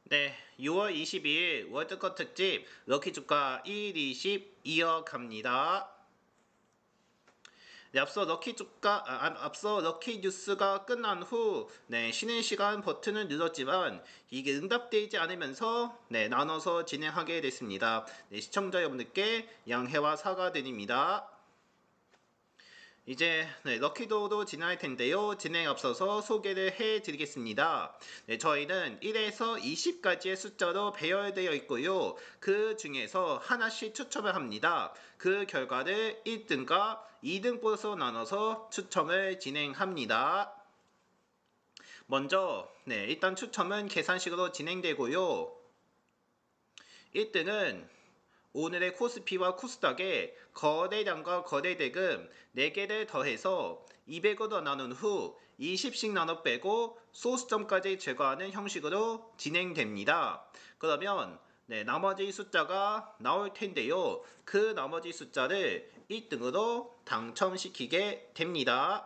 네, 6월 22일 월드컵 특집 럭키 주가 1, 20 이어갑니다. 네, 앞서 럭키 뉴스가 끝난 후, 쉬는 시간 버튼을 눌렀지만, 이게 응답되지 않으면서, 나눠서 진행하게 됐습니다. 시청자 여러분들께 양해와 사과드립니다. 이제 럭키도어도 진행할 텐데요. 진행 앞서서 소개를 해드리겠습니다. 저희는 1에서 20까지의 숫자로 배열되어 있고요. 그 중에서 하나씩 추첨을 합니다. 그 결과를 1등과 2등으로 나눠서 추첨을 진행합니다. 먼저 일단 추첨은 계산식으로 진행되고요. 1등은 오늘의 코스피와 코스닥의 거래량과 거래대금 4개를 더해서 200으로 나눈 후 20씩 나눠 빼고 소수점까지 제거하는 형식으로 진행됩니다. 그러면 나머지 숫자가 나올 텐데요. 그 나머지 숫자를 1등으로 당첨시키게 됩니다.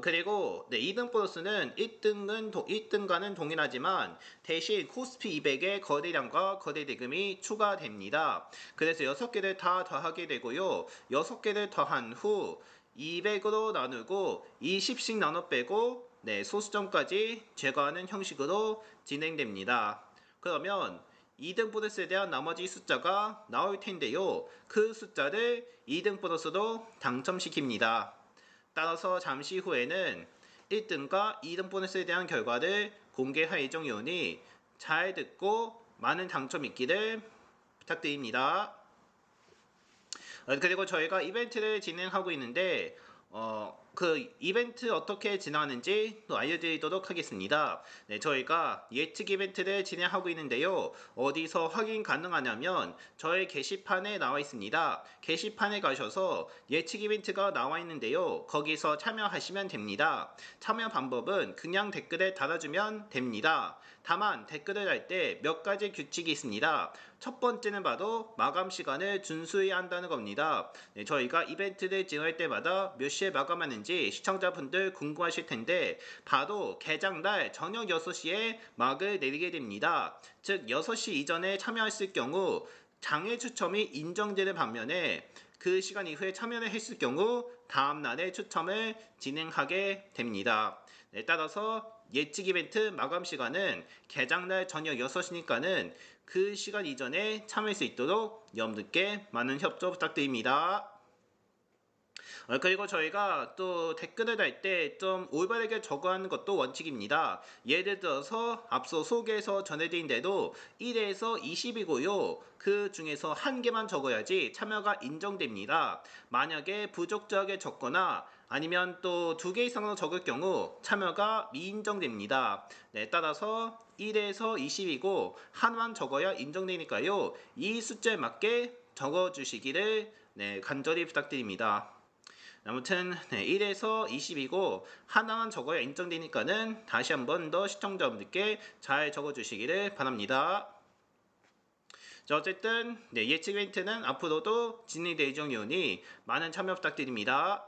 그리고 2등 보너스는 1등과는 동일하지만 대신 코스피 200의 거래량과 거래대금이 추가됩니다. 그래서 6개를 다 더하게 되고요. 6개를 더한 후 200으로 나누고 20씩 나눠 빼고 소수점까지 제거하는 형식으로 진행됩니다. 그러면 2등 보너스에 대한 나머지 숫자가 나올 텐데요. 그 숫자를 2등 보너스로 당첨시킵니다. 따라서 잠시 후에는 1등과 2등 보너스에 대한 결과를 공개할 예정이오니 잘 듣고 많은 당첨 있기를 부탁드립니다. 그리고 저희가 이벤트를 진행하고 있는데 그 이벤트 어떻게 진행하는지 또 알려드리도록 하겠습니다. 저희가 예측 이벤트를 진행하고 있는데요. 어디서 확인 가능하냐면 저희 게시판에 나와 있습니다. 게시판에 가셔서 예측 이벤트가 나와 있는데요. 거기서 참여하시면 됩니다. 참여 방법은 그냥 댓글에 달아주면 됩니다. 다만 댓글을 할 때 몇 가지 규칙이 있습니다. 첫 번째는 바로 마감 시간을 준수해야 한다는 겁니다. 저희가 이벤트를 진행할 때마다 몇 시에 마감하는지 시청자분들 궁금하실 텐데 바로 개장날 저녁 6시에 막을 내리게 됩니다. 즉 6시 이전에 참여했을 경우 장애 추첨이 인정되는 반면에 그 시간 이후에 참여를 했을 경우 다음날에 추첨을 진행하게 됩니다. 따라서 예측 이벤트 마감 시간은 개장날 저녁 6시니까는 그 시간 이전에 참여할 수 있도록 여러분들께 많은 협조 부탁드립니다. 그리고 저희가 또 댓글을 달 때 좀 올바르게 적어하는 것도 원칙입니다. 예를 들어서 앞서 소개해서 전해드린 대로 1에서 20이고요. 그 중에서 한 개만 적어야지 참여가 인정됩니다. 만약에 부적절하게 적거나 아니면 또 2개 이상으로 적을 경우 참여가 미인정됩니다. 따라서 1에서 20이고 하나만 적어야 인정되니까요. 이 숫자에 맞게 적어주시기를 간절히 부탁드립니다. 아무튼 1에서 20이고 하나만 적어야 인정되니까는 다시 한 번 더 시청자분들께 잘 적어주시기를 바랍니다. 자, 어쨌든 예측 이벤트는 앞으로도 진행될 예정이오니 많은 참여 부탁드립니다.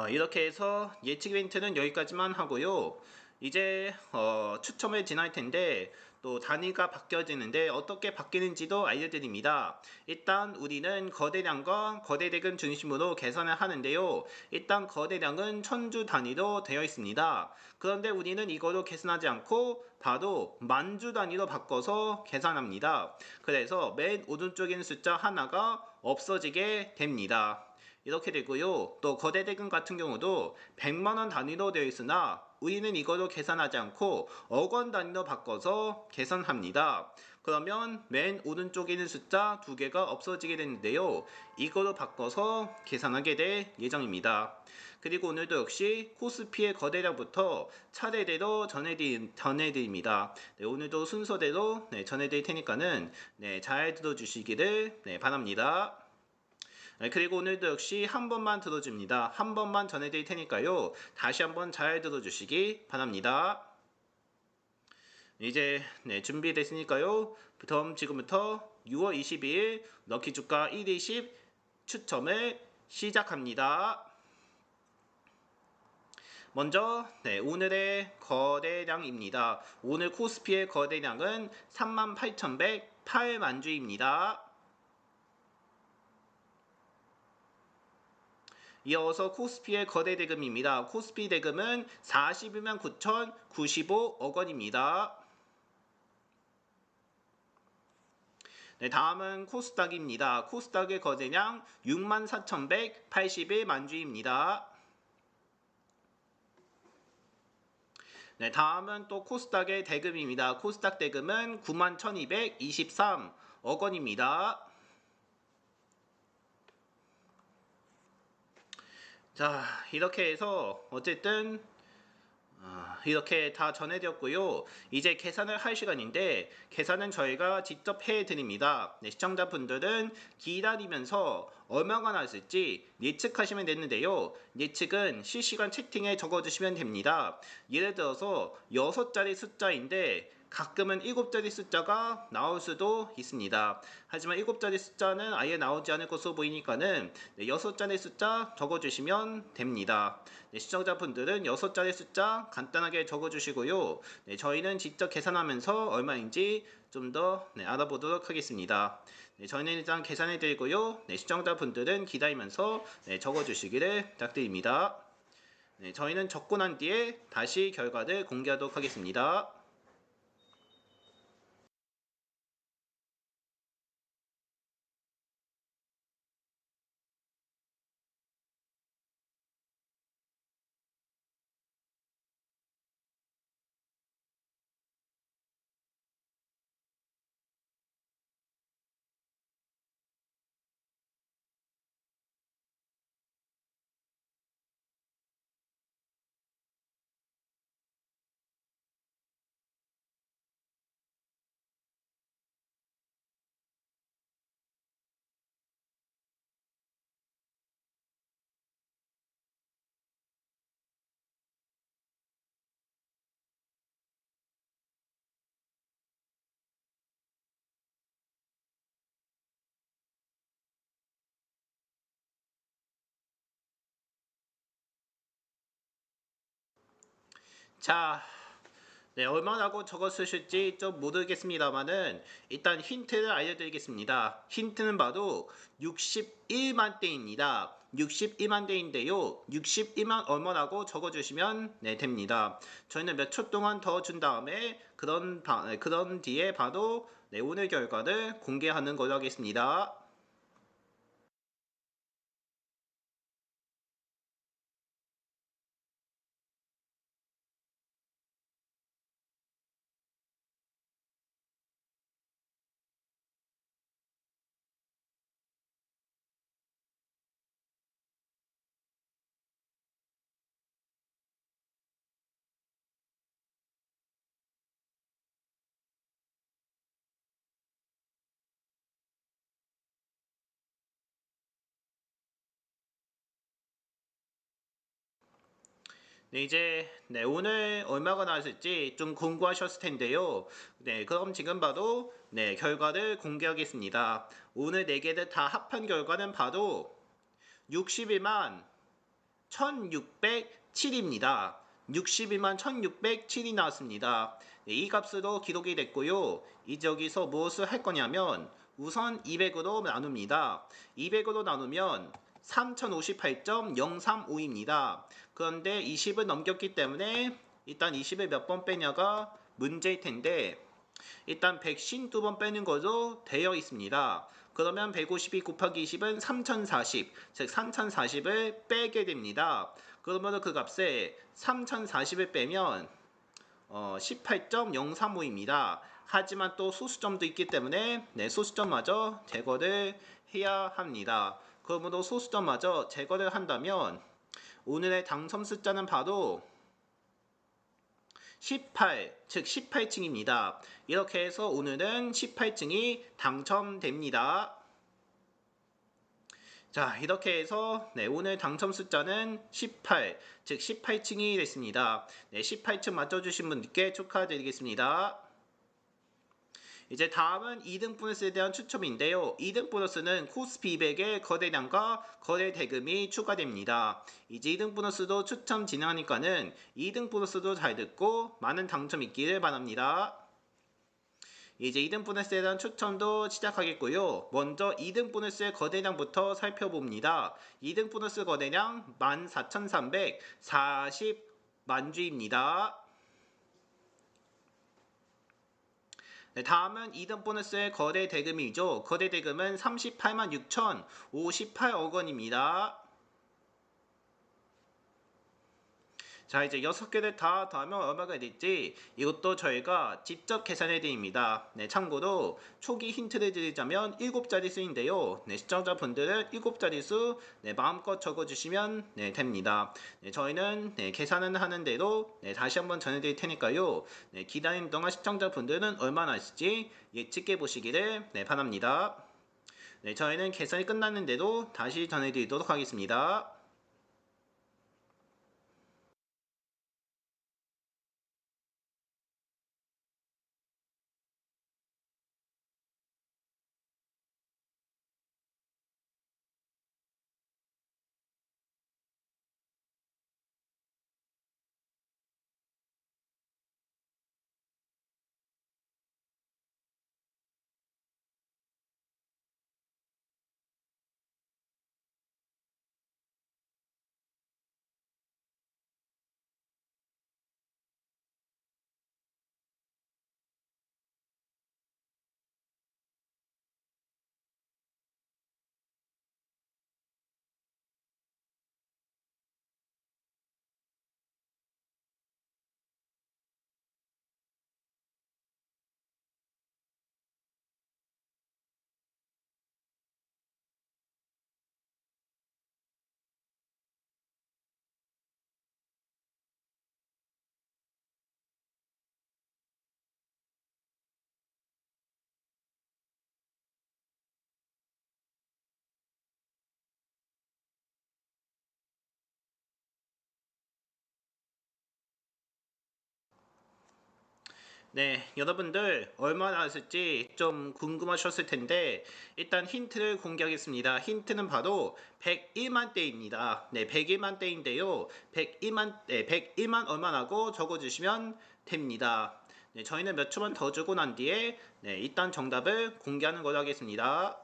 이렇게 해서 예측 이벤트는 여기까지만 하고요. 이제 추첨을 진행할 텐데 또 단위가 바뀌어지는데 어떻게 바뀌는지도 알려드립니다. 일단 우리는 거래량과 거래대금 중심으로 계산을 하는데요. 일단 거래량은 천주 단위로 되어 있습니다. 그런데 우리는 이거로 계산하지 않고 바로 만주 단위로 바꿔서 계산합니다. 그래서 맨 오른쪽에 있는 숫자 하나가 없어지게 됩니다. 이렇게 되고요. 또 거래대금 같은 경우도 100만원 단위로 되어 있으나 우리는 이거로 계산하지 않고 억원 단위로 바꿔서 계산합니다. 그러면 맨 오른쪽에 있는 숫자 2개가 없어지게 되는데요. 이거로 바꿔서 계산하게 될 예정입니다. 그리고 오늘도 역시 코스피의 거래량부터 차례대로 전해드립니다. 오늘도 순서대로 전해드릴 테니까는 잘 들어주시기를 바랍니다. 그리고 오늘도 역시 한 번만 들어줍니다. 한 번만 전해드릴 테니까요. 다시 한번 잘 들어주시기 바랍니다. 이제 준비됐으니까요. 그럼 지금부터 6월 22일 럭키주가 120 추첨을 시작합니다. 먼저 오늘의 거래량입니다. 오늘 코스피의 거래량은 38,108만 주입니다. 이어서 코스피의 거래 대금입니다. 코스피 대금은 41만 9,095억 원입니다. 다음은 코스닥입니다. 코스닥의 거래량 64,181만 주입니다. 다음은 또 코스닥의 대금입니다. 코스닥 대금은 91,223억 원입니다. 자, 이렇게 해서 어쨌든 이렇게 다 전해드렸고요. 이제 계산을 할 시간인데 계산은 저희가 직접 해드립니다. 시청자분들은 기다리면서 얼마가 나왔을지 예측하시면 되는데요. 예측은 실시간 채팅에 적어주시면 됩니다. 예를 들어서 6자리 숫자인데 가끔은 7자리 숫자가 나올 수도 있습니다. 하지만 7자리 숫자는 아예 나오지 않을 것으로 보이니까는 6자리 숫자 적어주시면 됩니다. 시청자분들은 6자리 숫자 간단하게 적어주시고요. 저희는 직접 계산하면서 얼마인지 좀 더 알아보도록 하겠습니다. 저희는 일단 계산해 드리고요. 시청자분들은 기다리면서 적어주시기를 부탁드립니다. 저희는 적고 난 뒤에 다시 결과를 공개하도록 하겠습니다. 자, 얼마라고 적었으실지 좀 모르겠습니다만은 일단 힌트를 알려드리겠습니다. 힌트는 바로 61만 대입니다. 61만 대인데요. 61만 얼마라고 적어주시면 됩니다. 저희는 몇 초 동안 더 준 다음에 그런 뒤에 바로 오늘 결과를 공개하는 걸로 하겠습니다. 이제 오늘 얼마가 나왔을지 좀 궁금하셨을 텐데요. 그럼 지금 바로 결과를 공개하겠습니다. 오늘 4개를 다 합한 결과는 바로 62만 1607입니다. 62만 1607이 나왔습니다. 이 값으로 기록이 됐고요. 이제 여기서 무엇을 할 거냐면 우선 200으로 나눕니다. 200으로 나누면 3058.035입니다. 그런데 20을 넘겼기 때문에 일단 20을 몇 번 빼냐가 문제일 텐데 일단 152번 빼는 것으로 되어 있습니다. 그러면 152 곱하기 20은 3040, 즉 3040을 빼게 됩니다. 그러면 그 값에 3040을 빼면 18.035입니다. 하지만 또 소수점도 있기 때문에 소수점마저 제거를 해야 합니다. 그러므로 소수점마저 제거를 한다면 오늘의 당첨 숫자는 바로 18, 즉 18층입니다. 이렇게 해서 오늘은 18층이 당첨됩니다. 자, 이렇게 해서 오늘 당첨 숫자는 18, 즉 18층이 됐습니다. 18층 맞춰주신 분들께 축하드리겠습니다. 이제 다음은 2등 보너스에 대한 추첨인데요. 2등 보너스는 코스피 200의 거래량과 거래 대금이 추가됩니다. 이제 2등 보너스도 추첨 진행하니까는 2등 보너스도 잘 듣고 많은 당첨 있기를 바랍니다. 이제 2등 보너스에 대한 추첨도 시작하겠고요. 먼저 2등 보너스의 거래량부터 살펴봅니다. 2등 보너스 거래량 14,340만 주입니다. 네, 다음은 2등 보너스의 거래 대금이죠. 거래 대금은 38만 6,058억 원입니다. 자, 이제 6개를 다 더하면 얼마가 될지 이것도 저희가 직접 계산해 드립니다. 네, 참고로 초기 힌트를 드리자면 7자리 수인데요. 네, 시청자분들은 7자리 수 마음껏 적어주시면 됩니다. 네, 저희는 계산은 하는 대로 다시 한번 전해드릴 테니까요. 기다리는 동안 시청자분들은 얼마나 하실지 예측해 보시기를 바랍니다. 네, 저희는 계산이 끝났는데도 다시 전해드리도록 하겠습니다. 네, 여러분들 얼마나 하실지 좀 궁금하셨을 텐데 일단 힌트를 공개하겠습니다. 힌트는 바로 101만 대입니다. 네, 101만 대인데요. 101만 얼마라고 적어주시면 됩니다. 네, 저희는 몇 초만 더 주고 난 뒤에 일단 정답을 공개하는 걸로 하겠습니다.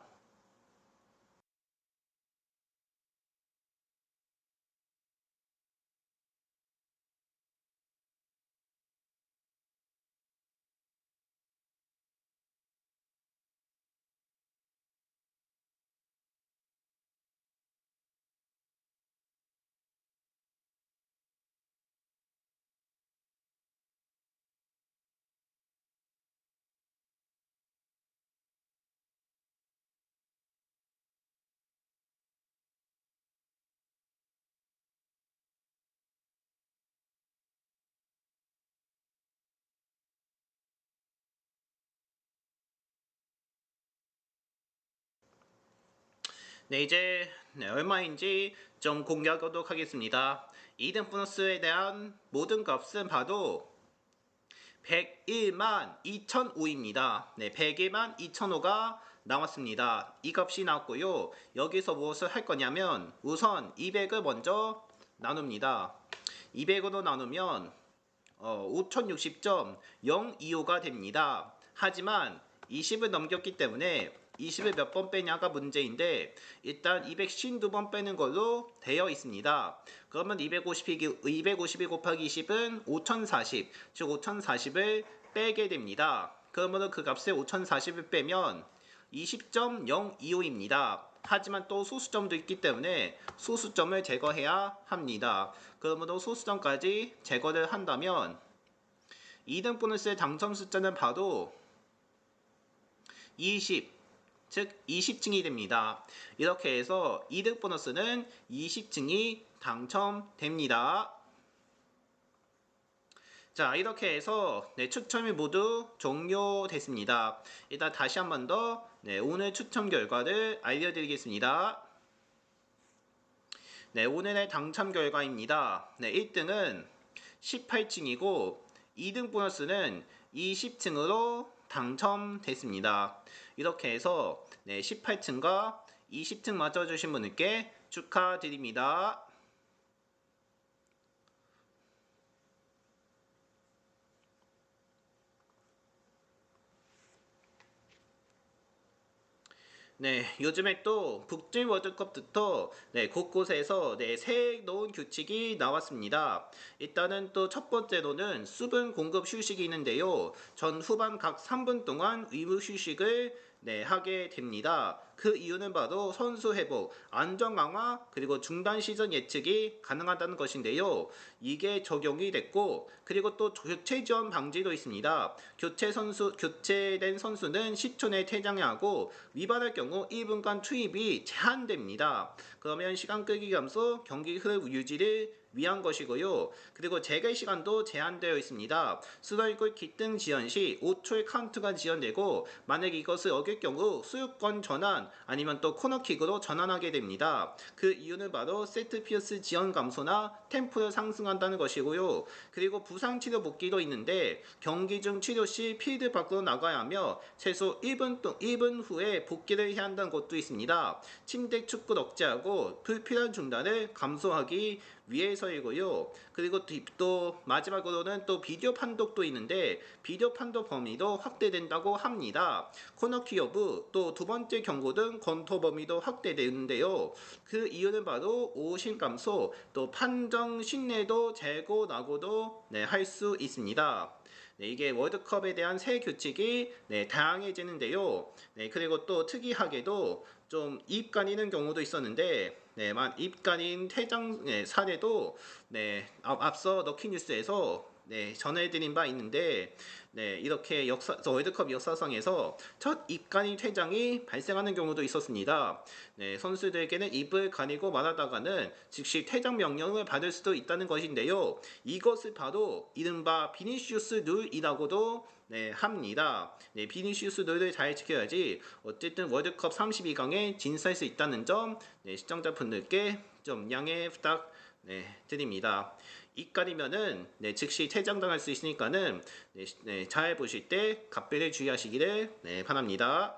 네, 이제 얼마인지 좀 공개하도록 하겠습니다. 2등 보너스에 대한 모든 값은 바로 101만 2005입니다. 네, 101만 2005가 나왔습니다. 이 값이 나왔고요. 여기서 무엇을 할 거냐면 우선 200을 먼저 나눕니다. 200으로 나누면 5060.025가 됩니다. 하지만 20을 넘겼기 때문에 20을 몇 번 빼냐가 문제인데 일단 252번 빼는 걸로 되어 있습니다. 그러면 252 곱하기 20은 5040, 즉 5040을 빼게 됩니다. 그러면 그 값에 5040을 빼면 20.025입니다. 하지만 또 소수점도 있기 때문에 소수점을 제거해야 합니다. 그러므로 소수점까지 제거를 한다면 2등 보너스의 당첨 숫자는 바로 20, 즉 20층이 됩니다. 이렇게 해서 2등 보너스는 20층이 당첨됩니다. 자, 이렇게 해서 추첨이 모두 종료됐습니다. 일단 다시 한 번 더 오늘 추첨 결과를 알려드리겠습니다. 네, 오늘의 당첨 결과입니다. 1등은 18층이고 2등 보너스는 20층으로 당첨됐습니다. 이렇게 해서 18층과 20층 맞춰주신 분들께 축하드립니다. 네, 요즘에 또 북질 월드컵부터 곳곳에서 새로운 규칙이 나왔습니다. 일단은 또 첫 번째로는 수분 공급 휴식이 있는데요. 전 후반 각 3분 동안 의무 휴식을 하게 됩니다. 그 이유는 바로 선수 회복, 안전 강화, 그리고 중단 시즌 예측이 가능하다는 것인데요. 이게 적용이 됐고, 그리고 또 교체 지원 방지도 있습니다. 교체된 선수는 10초 내에 퇴장해야 하고, 위반할 경우 1분간 투입이 제한됩니다. 그러면 시간 끄기 감소, 경기 흐름 유지를 위한 것이고요. 그리고 재개 시간도 제한되어 있습니다. 스트라이크 기등 지연 시 5초의 카운트가 지연되고, 만약 이것을 어길 경우 소유권 전환 아니면 또 코너킥으로 전환하게 됩니다. 그 이유는 바로 세트 피어스 지연 감소나 템포를 상승한다는 것이고요. 그리고 부상 치료 복귀도 있는데, 경기 중 치료 시 필드 밖으로 나가야 하며 최소 1분 후에 복귀를 해야 한다는 것도 있습니다. 침대 축구를 억제하고 불필요한 중단을 감소하기 위해서이고요. 그리고 또 마지막으로는 또 비디오 판독도 있는데, 비디오 판독 범위도 확대된다고 합니다. 코너킥 여부, 또 두 번째 경고 등 검토 범위도 확대되는데요. 그 이유는 바로 오심 감소, 또 판정 신뢰도 재고 나고도 할 수 있습니다. 이게 월드컵에 대한 새 규칙이 다양해지는데요. 그리고 또 특이하게도 좀 입 가리는 경우도 있었는데, 입 가린 퇴장 사례도 앞서 럭키뉴스에서 전해드린 바 있는데, 이렇게 월드컵 역사상에서 첫 입 가린 퇴장이 발생하는 경우도 있었습니다. 선수들에게는 입을 가리고 말하다가는 즉시 퇴장 명령을 받을 수도 있다는 것인데요. 이것을 바로 이른바 비니시우스 룰이라고도 합니다. 비니시우스 룰을 잘 지켜야지 어쨌든 월드컵 32강에 진출할 수 있다는 점 시청자분들께 좀 양해 부탁 드립니다. 입가리면은 즉시 퇴장당할 수 있으니까는 잘 보실 때 각별히 주의하시기를 바랍니다.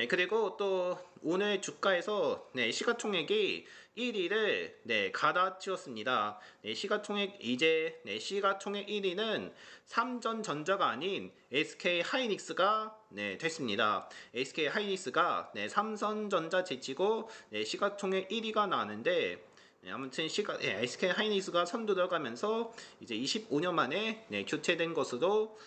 그리고 또 오늘 주가에서 시가총액이 1위를 갈아치웠습니다. 시가총액 1위는 삼전전자가 아닌 SK 하이닉스가 됐습니다. SK 하이닉스가 삼성전자 제치고 시가총액 1위가 나왔는데, 아무튼 SK 하이닉스가 선두 들어가면서 이제 25년 만에 교체된 것으로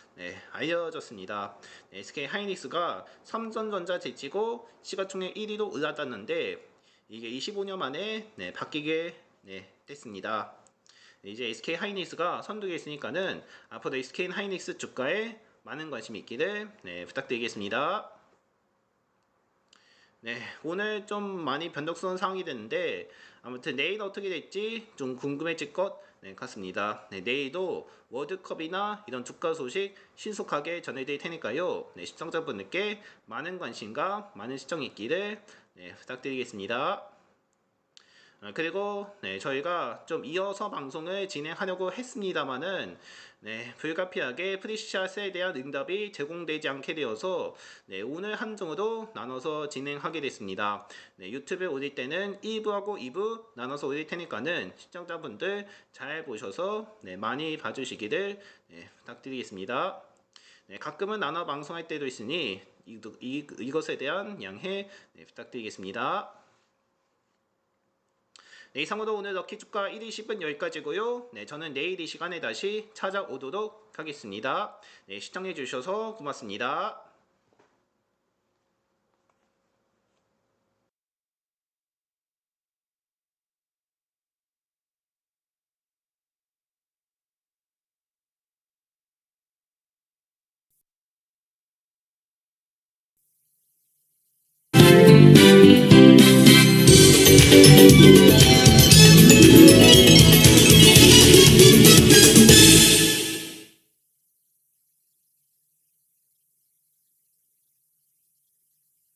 알려졌습니다. SK 하이닉스가 삼성전자 제치고 시가총액 1위로 올라탔는데, 이게 25년 만에 바뀌게 됐습니다. 이제 SK 하이닉스가 선두에 있으니까는 앞으로 SK 하이닉스 주가에 많은 관심 있기를 부탁드리겠습니다. 오늘 좀 많이 변덕스러운 상황이 됐는데, 아무튼 내일 어떻게 될지 좀 궁금해질 것 같습니다. 내일도 월드컵이나 이런 주가 소식 신속하게 전해드릴 테니까요. 시청자분들께 많은 관심과 많은 시청이 있기를 부탁드리겠습니다. 그리고 저희가 좀 이어서 방송을 진행하려고 했습니다만은 불가피하게 프리샷에 대한 응답이 제공되지 않게 되어서 오늘 한정으로 나눠서 진행하게 됐습니다. 유튜브에 올릴 때는 1부하고 2부 나눠서 올릴 테니까는 시청자분들 잘 보셔서 많이 봐주시기를 부탁드리겠습니다. 가끔은 나눠 방송할 때도 있으니 이것에 대한 양해 부탁드리겠습니다. 이상으로 오늘 럭키주가 1위 10은 여기까지고요. 저는 내일 이 시간에 다시 찾아오도록 하겠습니다. 시청해주셔서 고맙습니다.